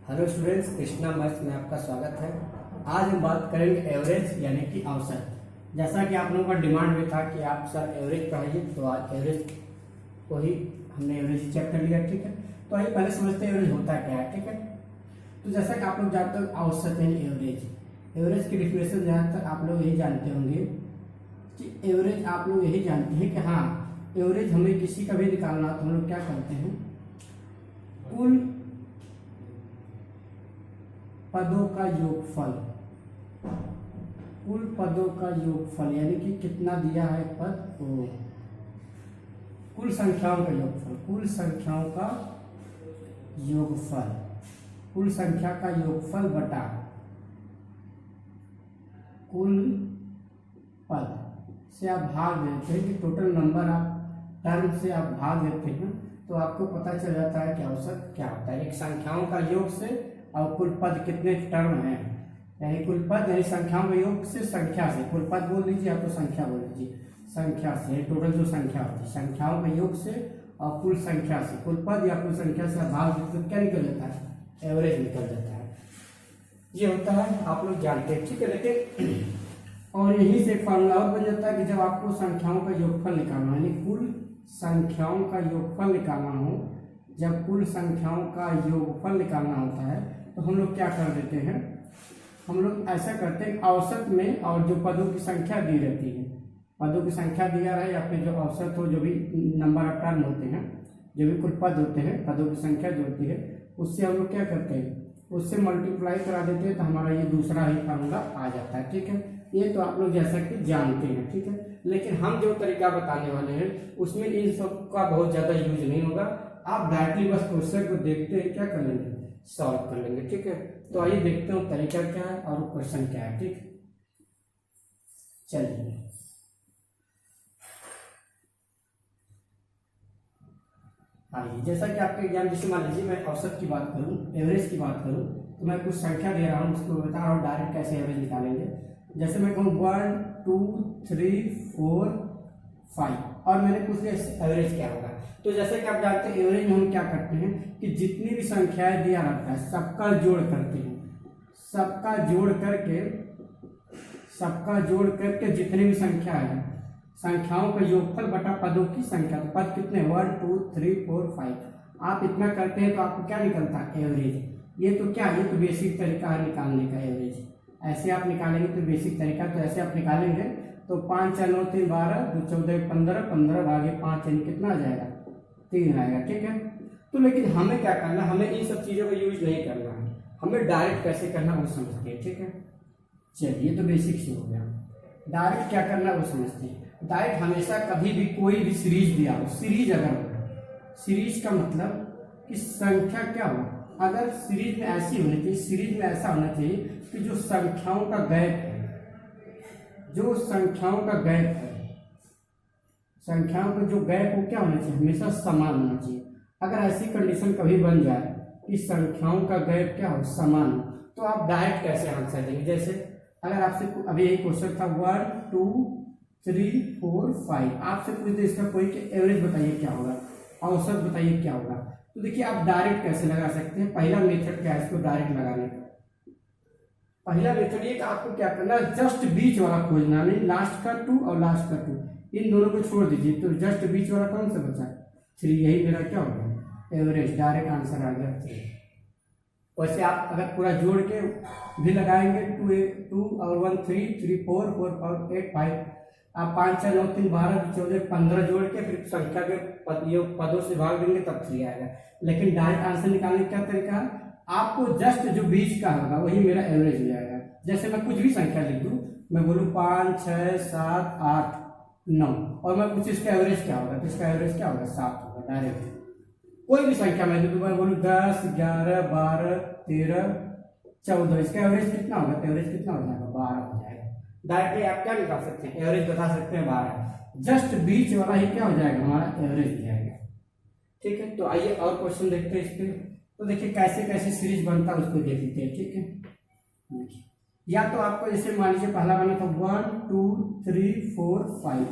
Hello students, Krishna maths में आपका स्वागत है। आज हम बात करेंगे एवरेज यानी कि औसत। जैसा कि आप लोगों का डिमांड भी था कि आप सर एवरेज पढ़ाइए, तो आज एवरेज को ही हमने एवरेज चैप्टर लिया। ठीक है, तो आइए पहले समझते हैं एवरेज होता क्या है। ठीक है, तो जैसा कि आप लोग जानते हो औसत यानी एवरेज की डिफिनेशन जहाँ तक आप लोग यही जानते होंगे कि एवरेज आप लोग यही जानते हैं कि हाँ, एवरेज हमें किसी का भी निकालना तो हम लोग क्या करते हैं, कुल पदों का योगफल, कुल पदों का योगफल यानी कि कितना दिया है पद को, कुल संख्याओं का योगफल, कुल संख्याओं का योगफल, कुल संख्या का योगफल बटा कुल पद से आप भाग देते हैं कि टोटल नंबर आप टर्म से आप भाग देते हैं तो आपको पता चल जाता है कि औसत क्या होता है। एक संख्याओं का योग से और कुल पद कितने टर्म हैं, यानी कुल पद यानी संख्याओं का योग से संख्या से, कुल पद बोल लीजिए आप तो संख्या बोल लीजिए, संख्या से टोटल जो संख्या होती है संख्याओं का योग से और कुल संख्या से, कुल पद या कुल संख्या से भाग देते तो क्या निकल जाता है, एवरेज निकल जाता है। ये होता है, आप लोग जानते हैं। ठीक है, लेकिन और यही से फॉर्मूला और बन जाता है कि जब आपको संख्याओं का योगफल निकालना यानी कुल संख्याओं का योगफल निकालना हो, जब कुल संख्याओं का योगफल निकालना होता है तो हम लोग क्या कर देते हैं, हम लोग ऐसा करते हैं औसत में और जो पदों की संख्या दी रहती है, पदों की संख्या दिया रहे या फिर जो औसत हो, जो भी नंबर ऑफ टर्म होते हैं, जो भी कुल पद होते हैं, पदों की संख्या जो होती है उससे हम लोग क्या करते हैं, उससे मल्टीप्लाई करा देते हैं तो हमारा ये दूसरा ही फार्मूला आ जाता है। ठीक है, ये तो आप लोग जैसा कि जानते हैं। ठीक है, लेकिन हम जो तरीका बताने वाले हैं उसमें इन सब का बहुत ज्यादा यूज नहीं होगा। आप डायरेक्टली बस क्वेश्चन को देखते हैं, क्या कर लेंगे, सॉल्व कर लेंगे। ठीक है, तो आइए देखते हैं तरीका क्या है और क्वेश्चन क्या है। ठीक, चलिए आइए, जैसा कि आपके एग्जाम, जैसे मान लीजिए मैं औसत की बात करूं, एवरेज की बात करूं, तो मैं कुछ संख्या दे रहा हूं, उसको बता रहा हूं डायरेक्ट कैसे एवरेज निकालेंगे। जैसे मैं कहूँ 1 2 3 4 5 और मैंने पूछ लिया एवरेज क्या होगा। तो जैसे कि आप जानते हैं एवरेज में हम क्या करते हैं कि जितनी भी संख्याएं दिया रहता है सबका जोड़ करते हैं, सबका जोड़ करके जितनी भी संख्या है संख्याओं का योगफल बटा पदों की संख्या, तो पद कितने 1 2 3 4 5, आप इतना करते हैं तो आपको क्या निकलता है, एवरेज। ये तो क्या, ये तो बेसिक तरीका है निकालने का एवरेज। ऐसे आप निकालेंगे तो बेसिक तरीका, तो ऐसे आप निकालेंगे तो 5 4 9 3 12 2 14 15 15 भागे 5 यानी कितना आ जाएगा, 3 आएगा। ठीक है, तो लेकिन हमें क्या करना, हमें इन सब चीजों का यूज नहीं करना है, हमें डायरेक्ट कैसे करना वो समझते हैं। ठीक है, चलिए तो बेसिक से हो गया, डायरेक्ट क्या करना वो समझते हैं। डायरेक्ट हमेशा कभी भी कोई भी सीरीज दिया हो, सीरीज अगर हो, सीरीज का मतलब कि संख्या क्या हो, अगर सीरीज में ऐसी होनी चाहिए, सीरीज में ऐसा होना चाहिए कि जो संख्याओं का गैप है, जो संख्याओं का गैप है, संख्याओं का जो गैप हो क्या होना चाहिए, हमेशा समान होना चाहिए। अगर ऐसी कंडीशन कभी बन जाए कि संख्याओं का गैप क्या हो, समान हो, तो आप डायरेक्ट कैसे आंसर देंगे। जैसे अगर आपसे अभी यही क्वेश्चन था 1 2 3 4 5, आपसे पूछते इसका कोई एवरेज बताइए क्या होगा, औसत बताइए क्या होगा, तो देखिए आप डायरेक्ट कैसे लगा सकते हैं। पहला मेथड क्या है इसको डायरेक्ट लगाने का, पहला मेथड ये कि आपको क्या करना है, जस्ट बीच वाला खोजना, नहीं लास्ट का 2 और लास्ट का 2, इन दोनों को छोड़ दीजिए, तो जस्ट बीच वाला कौन सा बचा, 3, यही मेरा क्या होगा, एवरेज। डायरेक्ट आंसर आ गया 3। वैसे आप अगर पूरा जोड़ के भी लगाएंगे 2 और 1 3 3 4 4 5 8 5, आप 5 6 9 3 12 14 15 जोड़ के फिर संख्या के पदों से भाग देंगे तब 3 आएगा। लेकिन डायरेक्ट आंसर निकालने का क्या तरीका है, आपको जस्ट जो बीच का होगा वही मेरा एवरेज हो जाएगा। जैसे मैं कुछ भी संख्या लिख दूं, मैं बोलूँ 5 6 7 8 9 और मैं कुछ इसका एवरेज क्या होगा, तो इसका एवरेज क्या होगा, 7 होगा। डायरेक्ट कोई भी संख्या मैं लिख दूं, मैं बोलूँ 10 11 12 13 14, इसका एवरेज कितना होगा, तो एवरेज कितना हो जाएगा, 12 हो जाएगा। डायरेक्टली आप क्या निकाल सकते हैं, एवरेज बता सकते हैं 12, जस्ट बीच वाला ही क्या हो जाएगा, हमारा एवरेज हो जाएगा। ठीक है, तो आइए और क्वेश्चन देखते हैं इस पे। तो देखिए कैसे कैसे सीरीज बनता है उसको देख लेते हैं। ठीक है, देखिए या तो आपको जैसे मान लीजिए पहला बना था 1 2 3 4 5,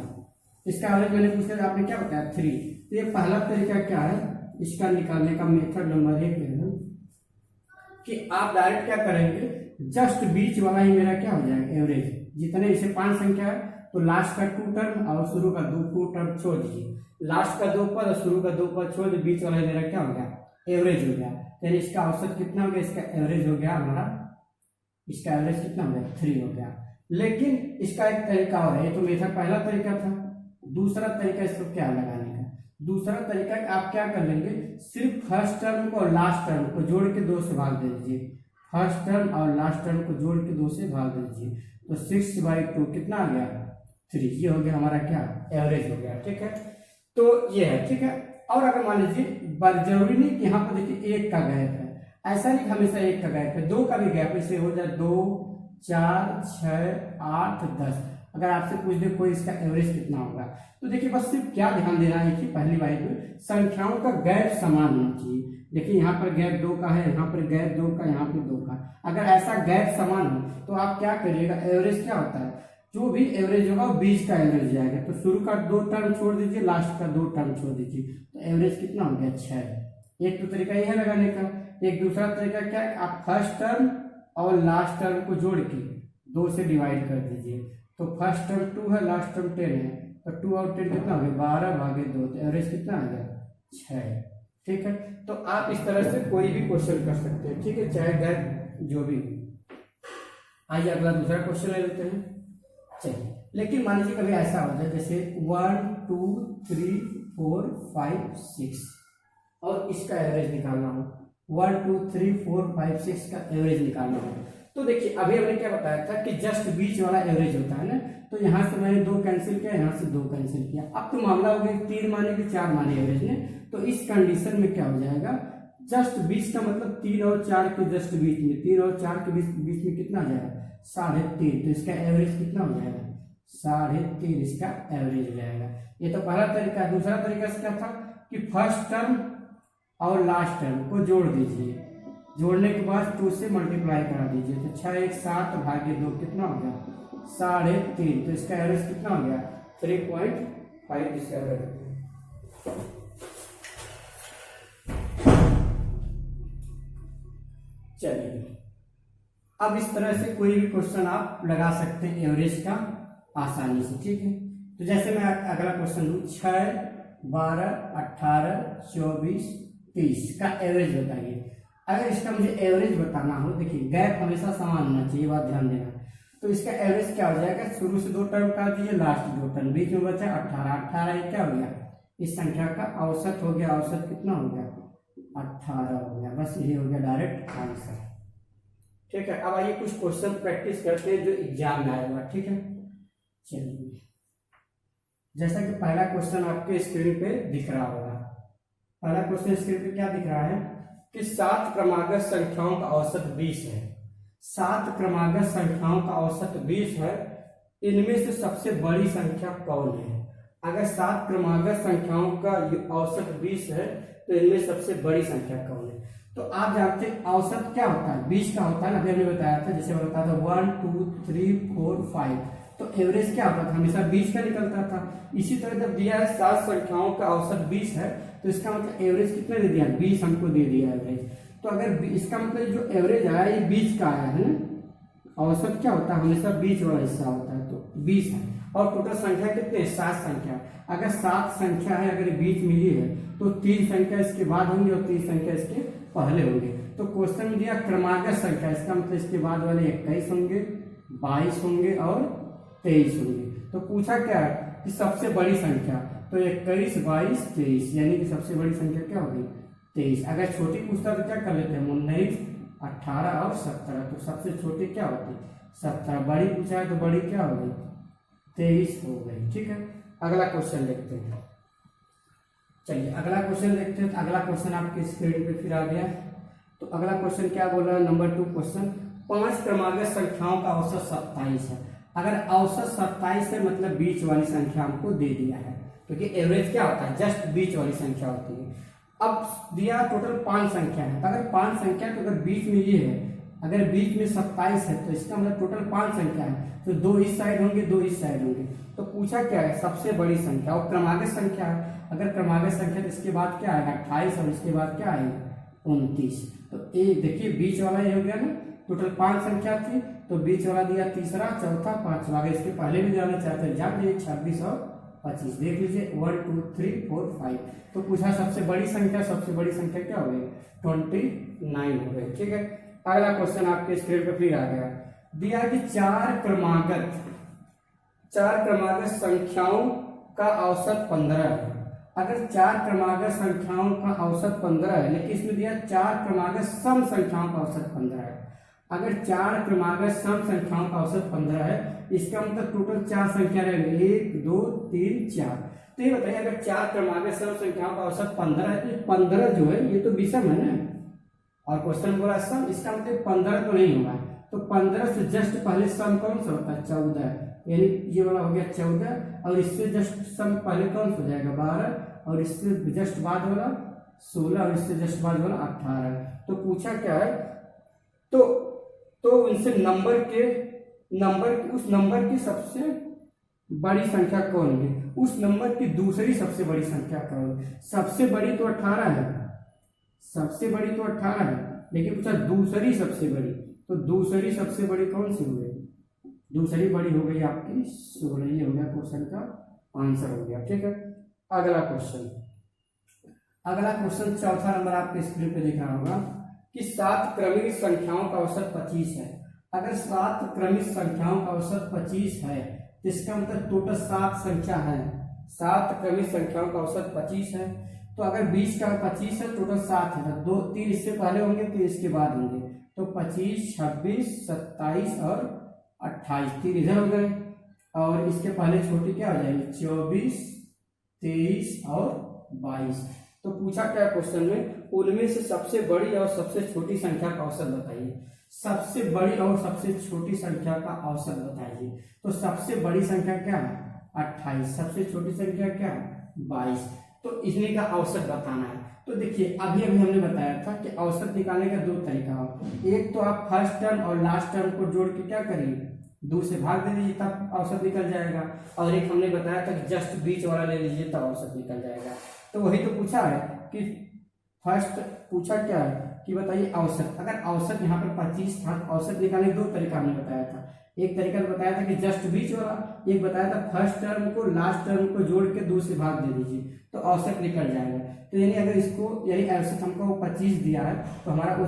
इसका एवरेज मैंने पूछा आपने क्या बताया 3, तो ये पहला तरीका क्या है इसका निकालने का, मेथड नंबर 1 है कि आप डायरेक्ट क्या करेंगे, जस्ट बीच वाला ही मेरा क्या हो जाएगा एवरेज। जितने इसे 5 संख्या है तो लास्ट का 2 टर्म और शुरू का 2 टर्म छोड़ दीजिए, लास्ट का 2 पद और शुरू का 2 पद छोड़ दीजिए, बीच वाला मेरा क्या हो गया एवरेज हो गया। यानी इसका औसत कितना हो गया, इसका एवरेज हो गया हमारा, इसका एवरेज कितना हो गया 3 हो गया। लेकिन इसका एक तरीका और है, ये तो मेथड पहला तरीका था, दूसरा तरीका इसको क्या लगाने का, दूसरा तरीका आप क्या कर लेंगे, सिर्फ फर्स्ट टर्म को और लास्ट टर्म को जोड़ के 2 से भाग दे दीजिए, फर्स्ट टर्म और लास्ट टर्म को जोड़ के 2 से भाग दे दीजिए, तो 6/2 कितना आ गया 3, ये हो गया हमारा क्या एवरेज हो गया। ठीक है, तो ये है। ठीक है, और अगर मान लीजिए जरूरी नहीं कि यहाँ पर देखिए 1 का गैप है, ऐसा नहीं हमेशा 1 का गैप है, 2 का भी गैप, इसे हो जाए 2, 4, 6, 8, 10। अगर आपसे पूछ दे कोई इसका एवरेज कितना होगा, तो देखिए बस सिर्फ क्या ध्यान देना है कि पहली बात में संख्याओं का गैप समान होना चाहिए। देखिए यहाँ पर गैप 2 का है, यहाँ पर गैप 2 का, यहाँ पर 2 का, अगर ऐसा गैप समान हो तो आप क्या करिएगा, एवरेज क्या होता है, जो भी एवरेज होगा वो बीच का एवरेज जाएगा, तो शुरू का 2 टर्म छोड़ दीजिए, लास्ट का 2 टर्म छोड़ दीजिए, तो एवरेज कितना हो गया 6। एक तो तरीका यह है लगाने का। एक दूसरा तरीका क्या है, आप फर्स्ट टर्म और लास्ट टर्म को जोड़ के 2 से डिवाइड कर दीजिए, तो फर्स्ट टर्म 2 है, लास्ट टर्म 10 है, तो 2 और 10 कितना हो गया 12/2, तो एवरेज कितना आ गया 6। ठीक है, तो आप इस तरह से कोई भी क्वेश्चन कर सकते हैं। ठीक है, चाहे गैप जो भी। आइए अगला दूसरा क्वेश्चन ले लेते हैं। चलिए, लेकिन मान लीजिए कभी ऐसा हो जाए जैसे 1, 2, 3, 4, 5, 6 और इसका एवरेज निकालना हो, 1, 2, 3, 4, 5, 6 का एवरेज निकालना हो, तो देखिए अभी हमने क्या बताया था कि जस्ट बीच वाला एवरेज होता है ना, तो यहाँ से मैंने 2 कैंसिल किया, यहाँ से 2 कैंसिल किया, अब तो मामला हो गया 3 माने कि 4 माने एवरेज ने, तो इस कंडीशन में क्या हो जाएगा, जस्ट बीच का मतलब 3 और 4 के जस्ट बीच में, 3 और 4 के बीच में कितना आ जाएगा 3.5, तो इसका एवरेज कितना हो जाएगा 3.5, इसका एवरेज हो जाएगा। ये तो पहला तरीका है। दूसरा तरीका क्या था कि फर्स्ट टर्म और लास्ट टर्म को जोड़ दीजिए, जोड़ने के बाद 2 से मल्टीप्लाई करा दीजिए, तो 6 1 7/2 कितना हो गया 3.5, तो इसका एवरेज कितना हो गया 3.5, इसका एवरेज। चलिए, अब इस तरह से कोई भी क्वेश्चन आप लगा सकते हैं एवरेज का आसानी से। ठीक है, तो जैसे मैं अगला क्वेश्चन लूँ, 6, 12, 18, 24, 30 का एवरेज बताइए। अगर इसका मुझे एवरेज बताना हो, देखिए गैप हमेशा समान होना चाहिए, बात ध्यान देना, तो इसका एवरेज क्या हो जाएगा, शुरू से 2 टर्म काट दीजिए, लास्ट 2 टर्म, बीच में बचा 18, ये क्या हो गया, इस संख्या का औसत हो गया, औसत कितना हो गया 18 हो गया, बस यही हो गया डायरेक्ट आंसर। ठीक है, अब आइए कुछ क्वेश्चन प्रैक्टिस करते हैं जो एग्जाम में आएगा। ठीक है, चलिए, जैसा कि पहला क्वेश्चन आपके स्क्रीन पे दिख रहा होगा, पहला क्वेश्चन स्क्रीन पे क्या दिख रहा है कि 7 क्रमागत संख्याओं का औसत 20 है, 7 क्रमागत संख्याओं का औसत 20 है, इनमें से सबसे बड़ी संख्या कौन है। अगर 7 क्रमागत संख्याओं का औसत 20 है तो इनमें सबसे बड़ी संख्या कौन है। तो आप जानते हैं औसत क्या होता है, 20 का होता है ना, अभी हमने बताया था, जैसे बताया था 1, 2, 3, 4, 5, तो एवरेज क्या होता था, हमेशा 20 का निकलता था। इसी तरह जब दिया है 7 संख्याओं का औसत 20 है, तो इसका मतलब एवरेज कितना दे दिया, 20 हमको दे दिया एवरेज। तो अगर इसका मतलब जो एवरेज आया ये 20 का आया है ना, औसत क्या होता है हमेशा बीच वाला हिस्सा होता है, तो 20 है, और टोटल संख्या कितने 7 संख्या। अगर 7 संख्या है, अगर बीच मिली है तो 3 संख्या इसके बाद होंगे और 3 संख्या इसके पहले होंगे। तो क्वेश्चन में दिया क्रमागत संख्या, इसका मतलब इसके बाद वाले 21 होंगे, 22 होंगे और 23 होंगे। तो पूछा क्या है कि सबसे बड़ी संख्या, तो 21, 22, 23, यानी कि सबसे बड़ी संख्या क्या होगी 23। अगर छोटी पूछता तो क्या कर लेते हैं 19, 18 और 17, तो सबसे छोटी क्या होती 17। बड़ी पूछा है तो बड़ी क्या होगी 23 हो गई। ठीक है, अगला क्वेश्चन देखते हैं। चलिए अगला क्वेश्चन देखते हैं। तो अगला क्वेश्चन आपके स्क्रीन पे फिर आ गया। तो अगला क्वेश्चन क्या बोल रहा है, नंबर 2 क्वेश्चन, 5 क्रमागत संख्याओं का औसत 27 है। अगर औसत 27 है मतलब बीच वाली संख्या हमको दे दिया है, क्योंकि एवरेज क्या होता है जस्ट बीच वाली संख्या होती है। अब दिया टोटल 5 संख्या है, तो अगर 5 संख्या तो अगर बीच में ये है, अगर बीच में 27 है तो इसका मतलब टोटल 5 संख्या है, तो 2 इस साइड होंगे 2 इस साइड होंगे। तो पूछा क्या है सबसे बड़ी संख्या, और क्रमागत संख्या है। अगर क्रमागत संख्या तो इसके बाद क्या आएगा 28 और इसके बाद क्या आएगा 29। तो ये देखिए बीच वाला ये हो गया ना, टोटल 5 संख्या थी, तो बीच वाला दिया तीसरा, चौथा, पांचवा। अगर इसके पहले भी जाना चाहते हैं जान लीजिए 26 और 25। देख लीजिए 1 2 3 4 5। तो पूछा सबसे बड़ी संख्या, सबसे बड़ी संख्या क्या हो गई? 29 हो गई। ठीक है, अगला क्वेश्चन आपके स्क्रीन पर फिर आ गया। दिया कि चार क्रमागत संख्याओं का औसत 15 है। अगर चार क्रमागत संख्याओं का औसत 15 है, लेकिन इसमें दिया चार क्रमागत सम संख्याओं का औसत 15 है। अगर चार क्रमागत सम संख्याओं का औसत 15 है, इसका मतलब टोटल 4 संख्या रहेंगे, 1 2 3 4। तो ये बताइए अगर चार क्रमागत सम संख्याओं का औसत 15 है, तो 15 जो है ये तो विषम है ना, और क्वेश्चन बोला सम, इसका मतलब 15 तो नहीं होगा। तो 15 से जस्ट पहले सम कौन सा होता है? 14, यानी ये वाला हो गया 14, और इससे जस्ट सम पहले कौन सा हो जाएगा? 12, और इससे जस्ट बाद वाला 16, और इससे जस्ट बाद वाला 18। तो पूछा क्या है, तो उनसे उस नंबर की सबसे बड़ी संख्या कौन है? उस नंबर की दूसरी सबसे बड़ी संख्या कौन है? सबसे बड़ी तो 18 है, सबसे बड़ी तो 18 है, लेकिन पूछा दूसरी सबसे बड़ी, तो दूसरी सबसे बड़ी कौन सी हो गई? दूसरी बड़ी हो गई आपकी 16। ये हो गया क्वेश्चन का आंसर हो गया। ठीक है, अगला क्वेश्चन चौथा नंबर आपके स्क्रीन पे दिख रहा होगा कि 7 क्रमिक संख्याओं का औसत 25 है। अगर 7 क्रमिक संख्याओं का औसत 25 है, तो इसका मतलब टोटल 7 संख्या है। 7 क्रमिक संख्याओं का औसत 25 है, तो अगर 20 का 25 है, टोटल 7 है, तो 2 3 इससे पहले होंगे, 3 इसके बाद होंगे, तो 25 26 27 और 28। 3 इधर हो गए, और इसके पहले छोटी क्या हो जाएगी? 24 23 और 22। तो पूछा क्या क्वेश्चन में, उनमें से सबसे बड़ी और सबसे छोटी संख्या का औसत बताइए। सबसे बड़ी और सबसे छोटी संख्या का औसत बताइए। तो सबसे बड़ी संख्या क्या है? 28। सबसे छोटी संख्या क्या है? 22। तो इन्हीं का औसत बताना है। तो देखिए अभी हमने बताया था कि औसत निकालने का 2 तरीका हो। एक तो आप फर्स्ट टर्म और लास्ट टर्म को जोड़ के क्या करिए? 2 से भाग दे दीजिए, तब औसत निकल जाएगा। और एक हमने बताया था कि जस्ट बीच वाला ले लीजिए, तब औसत निकल जाएगा। तो वही तो पूछा है कि फर्स्ट पूछा क्या है कि बताइए औसत। अगर औसत यहाँ पर 25 था, औसत निकालने 2 तरीका हमने बताया था। एक तरीका तो बताया था कि जस्ट बीच वाला, एक बताया था फर्स्ट टर्म को लास्ट टर्म को जोड़ के 2 से भाग दे दीजिए, तो औसत निकल जाएगा। तो यानी अगर इसको यानी औसत हमको 25 दिया है, तो हमारा वो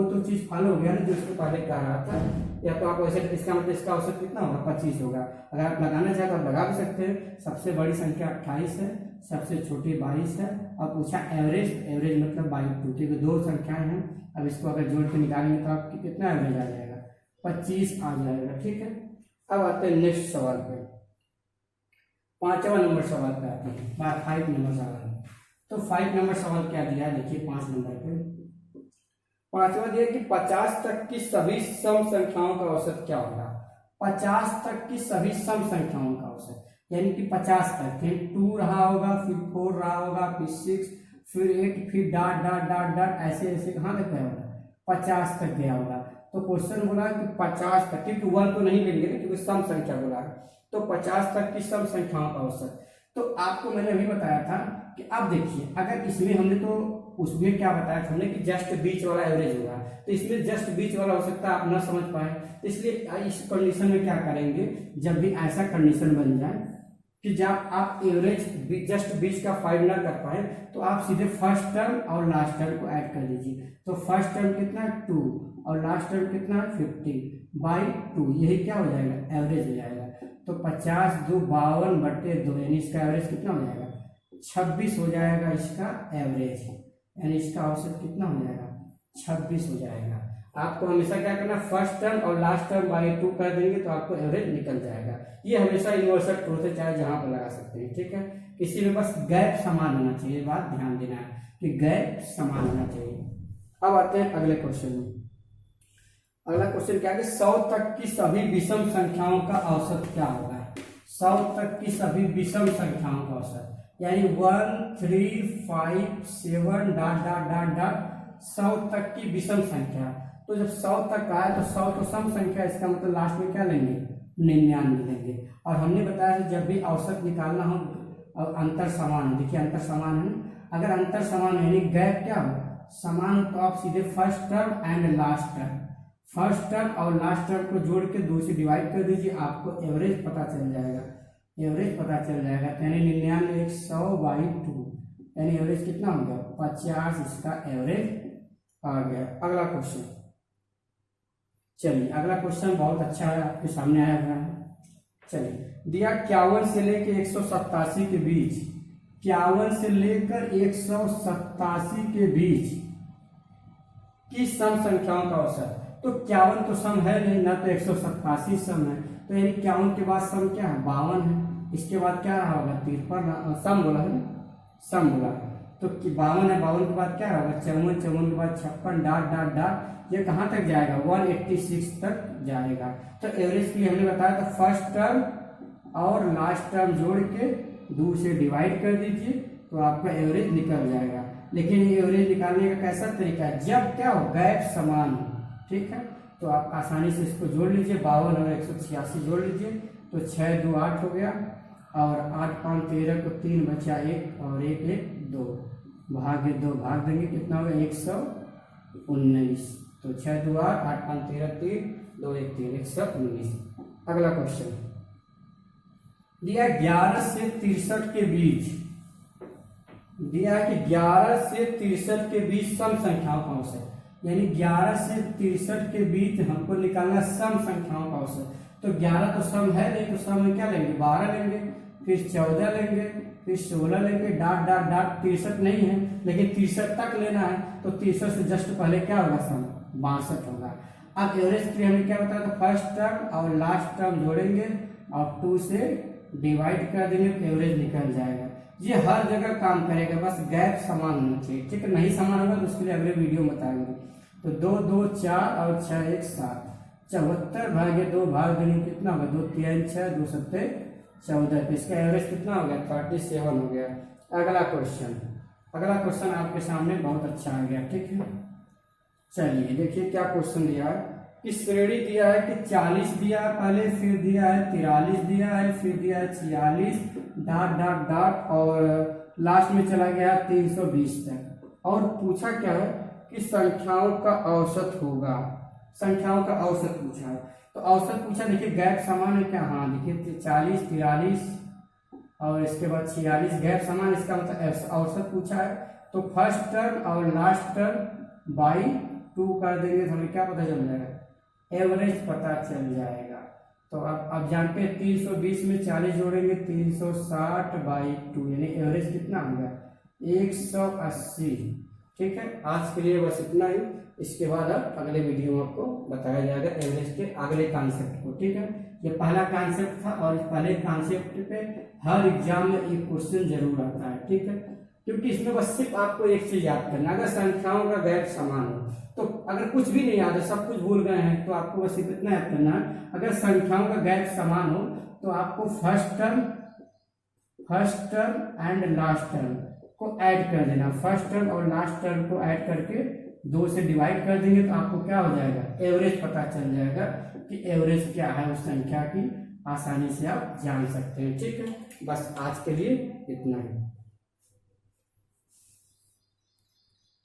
तो चीज फॉलो हो गया ना जो इसको पहले कह रहा था। या तो आप वैसे इसका मतलब इसका औसत कितना होगा? 25 होगा। अगर आप लगाना चाहे तो आप लगा भी सकते हैं। सबसे बड़ी संख्या 28 है, सबसे छोटी 22 है, और पूछा एवरेज मतलब 22, क्योंकि 2 संख्याएं हैं। अब इसको अगर जोड़ के निकालेंगे तो आपकी कितना एवरेज आ जाएगा? 25 आ जाएगा। ठीक है, अब आते हैं नेक्स्ट सवाल पे, 5वां नंबर सवाल पे आते हैं। 5 नंबर सवाल। तो 5 नंबर सवाल क्या दिया है देखिए 5 नंबर पे। 5वां दिया कि 50 तक की सभी सम संख्याओं का औसत क्या होगा? 50 तक की सभी सम संख्याओं का औसत, यानी कि 50 तक, फिर 2 रहा होगा, फिर 4 रहा होगा, फिर 6, फिर 8, फिर डॉट डॉट डॉट डॉट ऐसे कहाँ तक गया होगा? 50 तक गया होगा। तो क्वेश्चन बोला कि 50 तक, क्योंकि 1 तो नहीं लेंगे ना, क्योंकि सम संख्या बोला है। तो 50 तक की सम संख्याओं का औसत। तो आपको मैंने अभी बताया था कि अब देखिए अगर इसमें हमने तो उसमें क्या बताया था हमने कि जस्ट बीच वाला एवरेज होगा, तो इसमें जस्ट बीच वाला हो सकता है आप ना समझ पाए। तो इसलिए इस कंडीशन में क्या करेंगे, जब भी ऐसा कंडीशन बन जाए कि जब आप एवरेज जस्ट बीच का फाइंड ना कर पाए, तो आप सीधे फर्स्ट टर्म और लास्ट टर्म को ऐड कर दीजिए। तो फर्स्ट टर्म कितना है? 2, और लास्ट टर्म कितना है? 50/2। यही क्या हो जाएगा? एवरेज हो जाएगा। तो 50 2 52/2, यानी इसका एवरेज कितना हो जाएगा? 26 हो जाएगा इसका एवरेज, यानी इसका औसत कितना हो जाएगा? 26 हो जाएगा। आपको हमेशा क्या करना, फर्स्ट टर्म और लास्ट टर्म बाई 2 कर देंगे तो आपको एवरेज निकल जाएगा। ये हमेशा यूनिवर्सल ट्रूथ है, चाहे जहां पर लगा सकते हैं। ठीक है, किसी में बस गैप समान होना चाहिए, बात ध्यान देना है कि गैप समान होना चाहिए। अब आते हैं अगले क्वेश्चन में। अगला क्वेश्चन क्या है? 100 तक की सभी विषम संख्याओं का औसत क्या होगा? 100 तक की सभी विषम संख्याओं का औसत, यानी 1 3 5 7 डॉट डॉट डॉट डॉट 100 तक की विषम संख्या। तो जब 100 तक आए तो 100 तो सम संख्या, इसका मतलब लास्ट में क्या लेंगे? 99 लेंगे। और हमने बताया कि जब भी औसत निकालना हो और अंतर समान हो, देखिए अंतर समान है, अगर अंतर समान है यानी गैप क्या हो? समान तो आप सीधे first term and last term, first term और लास्ट टर्म को जोड़ के 2 से डिवाइड कर दीजिए, आपको एवरेज पता चल जाएगा, एवरेज पता चल जाएगा। यानी 99 100/2 यानी एवरेज कितना हो गया 50, इसका एवरेज आ गया। अगला क्वेश्चन, चलिए अगला क्वेश्चन बहुत अच्छा है, आपके सामने आया हुआ है। चलिए दिया 51 से लेकर 187 के बीच, 51 से लेकर 187 के बीच की सम संख्याओं का औसत। तो 51 तो सम है नहीं ना, तो 187 सम है, तो यानी 51 के बाद सम क्या है 52 है, इसके बाद क्या रहा होगा 53, सम बोला है ना, सम बोला, तो 52 है, 52 के बाद क्या होगा 54, 54 के बाद 56, डाट डाट डाट, ये कहाँ तक जाएगा 186 तक जाएगा। तो एवरेज के लिए हमने बताया था फर्स्ट टर्म और लास्ट टर्म जोड़ के 2 से डिवाइड कर दीजिए तो आपका एवरेज निकल जाएगा। लेकिन ये एवरेज निकालने का कैसा तरीका है, जब क्या हो गैप समान हो, ठीक है, तो आप आसानी से इसको जोड़ लीजिए, 52 और 186 जोड़ लीजिए, तो 6 2 8 हो गया, और 8 5 13 को 3 बचा 1 और 1 1 2, भागे 2 भाग देंगे कितना होगा 119, तो 6 2 8 8 5 13 3 2 1 3 119। अगला क्वेश्चन दिया 11 से 63 के बीच, दिया कि 11 से 63 के बीच सम संख्याओं का औसत, यानी 11 से 63 के बीच हमको निकालना सम संख्याओं का औसत। तो 11 तो सम है नहीं, तो सम में क्या लेंगे 12 लेंगे, फिर 14 लेंगे, फिर 16 लेंगे, डाट डाट डाट 63 नहीं है लेकिन 63 तक लेना है, तो 63 से जस्ट पहले क्या होगा सम 62 होगा। अब एवरेज के लिए हमें क्या बताया था फर्स्ट टर्म और लास्ट टर्म जोड़ेंगे और 2 से डिवाइड कर देंगे तो एवरेज निकल जाएगा। ये हर जगह काम करेगा, बस गैप समान होना चाहिए, ठीक है, नहीं समान होगा तो उसके लिए अगले वीडियो में बताएंगे। तो 2 2 4 और 6 1 7, 74 भागे 2 भाग देंगे कितना होगा 2 3 6 2 7 14, तो इसका एवरेज कितना हो गया 37 हो गया। अगला क्वेश्चन, अगला क्वेश्चन आपके सामने बहुत अच्छा आ गया, ठीक है। चलिए देखिए क्या क्वेश्चन दिया है, इस श्रेणी दिया है कि 40 दिया है पहले, फिर दिया है 43 दिया है, फिर दिया है 46 डाट डाट डाट, और लास्ट में चला गया 320 तक, और पूछा क्या है कि संख्याओं का औसत होगा, संख्याओं का औसत पूछा है। तो औसत पूछा, देखिए गैप समान है क्या, हाँ देखिए 40 43 और इसके बाद 46 गैप समान, इसका मतलब औसत पूछा है। तो फर्स्ट टर्म और लास्ट टर्म बाई 2 कर देंगे तो हमें क्या पता चल जाएगा एवरेज पता चल जाएगा। तो अब जानते हैं 320 में 40 जोड़ेंगे 360/2, यानी एवरेज कितना होगा 180। ठीक है, आज के लिए बस इतना ही, इसके बाद अब अगले वीडियो में आपको बताया जाएगा एवरेज के अगले कॉन्सेप्ट को। ठीक है, ये पहला कॉन्सेप्ट था और इस पहले कॉन्सेप्ट पे हर एग्जाम में एक क्वेश्चन जरूर आता है। ठीक है, क्योंकि इसमें बस सिर्फ आपको एक चीज याद करना, अगर संख्याओं का गैप समान हो तो अगर कुछ भी नहीं याद है, सब कुछ भूल गए हैं, तो आपको बस इतना याद करना है, अगर संख्याओं का गैप समान हो तो आपको first term and last term को ऐड कर देना। फर्स्ट टर्म और लास्ट टर्म को ऐड करके 2 से डिवाइड कर देंगे तो आपको क्या हो जाएगा एवरेज पता चल जाएगा कि एवरेज क्या है उस संख्या की, आसानी से आप जान सकते हैं। ठीक है, बस आज के लिए इतना ही।